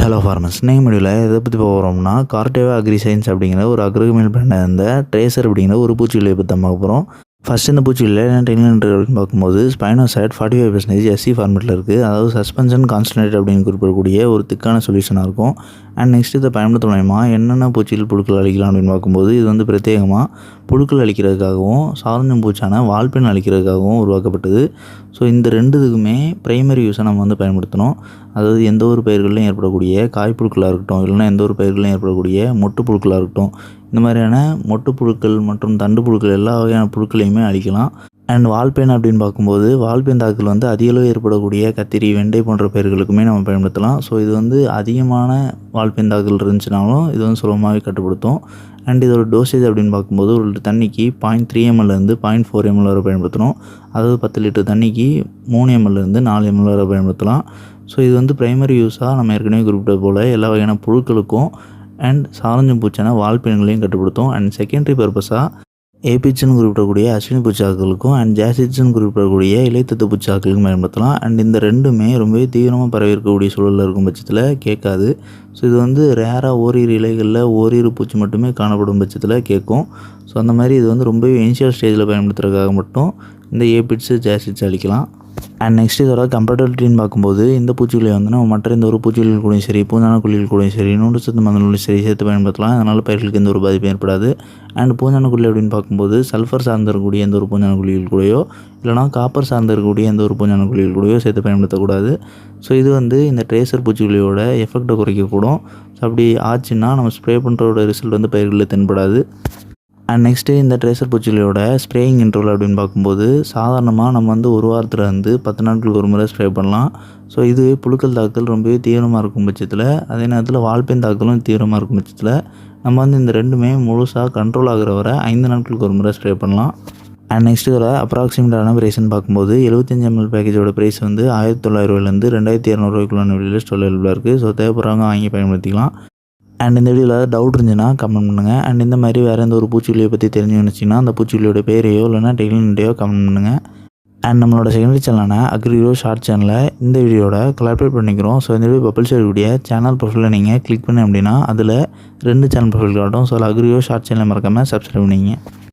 Hello farmers, இன்னைக்கு வீடியோவில் எதை பற்றி போகிறோம்னா கார்டேவா அக்ரிசைன்ஸ் அப்படிங்கிற ஒரு அக்ரோகெமிக்கல் பிராண்டை இந்த ட்ரேசர் அப்படிங்கிற ஒரு பூச்சிக்கொல்லியை பற்றி தான் பார்க்க போகிறோம். ஃபஸ்ட் இந்த பூச்சிக்கொல்லியில் என்ன டெக்னிக் அப்படின்னு பார்க்கும்போது ஸ்பைனோசைட் 45% எஸ்சி ஃபார்மெட்டில் இருக்குது. அதாவது சஸ்பென்ஷன் கான்சன்ட்ரேட் அப்படின்னு குறிப்பிடக்கூடிய ஒரு திக்கான சொல்யூஷனாக இருக்கும். அண்ட் நெக்ஸ்ட் இதை பயன்படுத்த மூலமா என்னென்ன பூச்சிகள் புழுக்கள் அழிக்கலாம் அப்படின்னு பார்க்கும்போது இது வந்து பிரத்யேகமாக புழுக்கள் அழிக்கிறதுக்காகவும் சாரஞ்சம் பூச்சான வால்பெண் அழிக்கிறதுக்காகவும் உருவாக்கப்பட்டது. ஸோ இந்த ரெண்டுத்துக்குமே ப்ரைமரி யூஸை நம்ம வந்து பயன்படுத்தணும். அதாவது எந்த ஒரு பயிர்களையும் ஏற்படக்கூடிய காய்ப்புழுக்களாக இருக்கட்டும், இல்லைனா எந்த ஒரு பயிர்களையும் ஏற்படக்கூடிய மொட்டு புழுக்களாக இருக்கட்டும், இந்த மாதிரியான மொட்டு புழுக்கள் மற்றும் தண்டு புழுக்கள் எல்லா வகையான புழுக்களையுமே அழிக்கலாம். அண்ட் வால்பெண் அப்படின்னு பார்க்கும்போது வால்பெண் தாக்குதல் வந்து அதிக அளவு ஏற்படக்கூடிய கத்திரி, வெண்டை போன்ற பயிர்களுக்குமே நம்ம பயன்படுத்தலாம். ஸோ இது வந்து அதிகமான வால்பெண் தாக்குதல் இருந்துச்சுனாலும் இது வந்து சுலபமாகவே கட்டுப்படுத்தும். அண்ட் இதோட டோசேஜ் அப்படின்னு பார்க்கும்போது ஒரு லிட்டர் தண்ணிக்கு 0.3 ml 0.4 ml வரை பயன்படுத்தணும். அதாவது 10 லிட்டர் தண்ணிக்கு 3 ml 4 ml வரை பயன்படுத்தலாம். ஸோ இது வந்து ப்ரைமரி யூஸாக நம்ம ஏற்கனவே குறிப்பிட்டது போல் எல்லா வகையான புழுக்களுக்கும் அண்ட் சாரஞ்சம் பூச்சான வால்பெண்களையும் கட்டுப்படுத்தும். அண்ட் செகண்டரி பர்பஸாக ஏபிச்சின்னு குறிப்பிடக்கூடிய அஸ்வினி பூச்சாக்களுக்கும் அண்ட் ஜாசிட்ஸ்ன்னு குறிப்பிடக்கூடிய இலைத்தத்து பூச்சாக்களுக்கும் பயன்படுத்தலாம். அண்ட் இந்த ரெண்டுமே ரொம்பவே தீவிரமாக பரவி இருக்கக்கூடிய சூழலில் இருக்கும் பட்சத்தில் கேட்காது. ஸோ இது வந்து ரேராக ஓரிரு இலைகளில் ஓரிரு பூச்சி மட்டுமே காணப்படும் பட்சத்தில் கேட்கும். ஸோ அந்த மாதிரி இது வந்து ரொம்பவே இனிஷியல் ஸ்டேஜில் பயன்படுத்துறதுக்காக மட்டும் இந்த ஏபிட்ஸு ஜாசிட்ஸ் அழிக்கலாம். அண்ட் நெக்ஸ்ட் இதோட கம்பேட்டபிலிட்டின்னு பார்க்கும்போது இந்த பூச்சிகளை வந்து நம்ம மற்ற எந்த ஒரு பூச்சிகள் கூடயும் சரி, பூஞ்சான குழிகள் கூடயும் சரி, நூண்டு சத்து மருந்துகளும் சரி சேர்த்து பயன்படுத்தலாம். அதனால் பயிர்களுக்கு எந்த ஒரு பாதிப்பும் ஏற்படாது. அண்ட் பூஞ்சான குழி அப்படின்னு பார்க்கும்போது சல்ஃபர் சார்ந்திருக்கக்கூடிய எந்த ஒரு பூஞ்சான குழிகள் கூடயோ, இல்லைனா காப்பர் சார்ந்திருக்கக்கூடிய எந்த ஒரு பூஞ்சான குழிகள் கூடயோ சேர்த்து பயன்படுத்தக்கூடாது. ஸோ இது வந்து இந்த ட்ரேசர் பூச்சிகளியோட எஃபெக்டை குறைக்கக்கூடும். ஸோ அப்படி ஆச்சுன்னா நம்ம ஸ்ப்ரே பண்ணுறதோட ரிசல்ட் வந்து பயிர்களில் தென்படாது. அண்ட் நெக்ஸ்ட்டு இந்த ட்ரேசர் பூச்சிகளோட ஸ்ப்ரேயிங் இன்டர்வல் அப்படின்னு பார்க்கும்போது சாதாரணமாக நம்ம வந்து ஒரு வாரத்தில் வந்து 10 நாட்களுக்கு ஒரு முறை ஸ்ப்ரே பண்ணலாம். ஸோ இதுவே புழுக்கள் தாக்குதல் ரொம்பவே தீவிரமாக இருக்கும் பட்சத்தில், அதே நேரத்தில் வால்பெண் தாக்குதலும் தீவிரமாக இருக்கும் பட்சத்தில் நம்ம வந்து இந்த ரெண்டுமே முழுசாக கண்ட்ரோல் ஆகிற வரை 5 நாட்களுக்கு ஒரு முறை ஸ்ப்ரே பண்ணலாம். அண்ட் நெக்ஸ்ட் இதோட அப்ராக்சிமேட்டான ப்ரைஸ்ன்னு பார்க்கும்போது 75 ml பேக்கேஜோட ப்ரைஸ் வந்து 1900 ரூபாயிலேருந்து 2200 ரூபாய்க்குள்ள ஸ்டோர் அவைலபிளாக இருக்குது. ஸோ தேவைப்படுறவங்க வாங்கி பயன்படுத்திக்கலாம். அண்ட் இந்த வீடியோவில் டவுட் இருந்துச்சுன்னா கமெண்ட் பண்ணுங்கள். அண்ட் இந்த மாதிரி வேறு எந்த ஒரு பூச்சிக்கொல்லியை பற்றி தெரிஞ்சு நினச்சிங்கன்னா அந்த பூச்சிக்கொல்லியோட பேரையோ இல்லைனா டெக்னிக்கையோ கமெண்ட் பண்ணுங்கள். அண்ட் நம்மளோட செகண்டரி சேனலான அக்ரிகோ ஷார்ட் சேனலில் இந்த வீடியோட கொலாபரேட் பண்ணிக்கிறோம். ஸோ இந்த வீடியோ பப்ளிஷ் ஆகக்கூடிய சேனல் ப்ரொஃபைலில் நீங்கள் கிளிக் பண்ணி அப்படின்னா அதில் 2 சேனல் ப்ரொஃபைல் காட்டும். ஸோ அதில் அக்ரிகோ ஷார்ட் சேனலை மறக்காமல் சப்ஸ்கிரைப் பண்ணிங்க.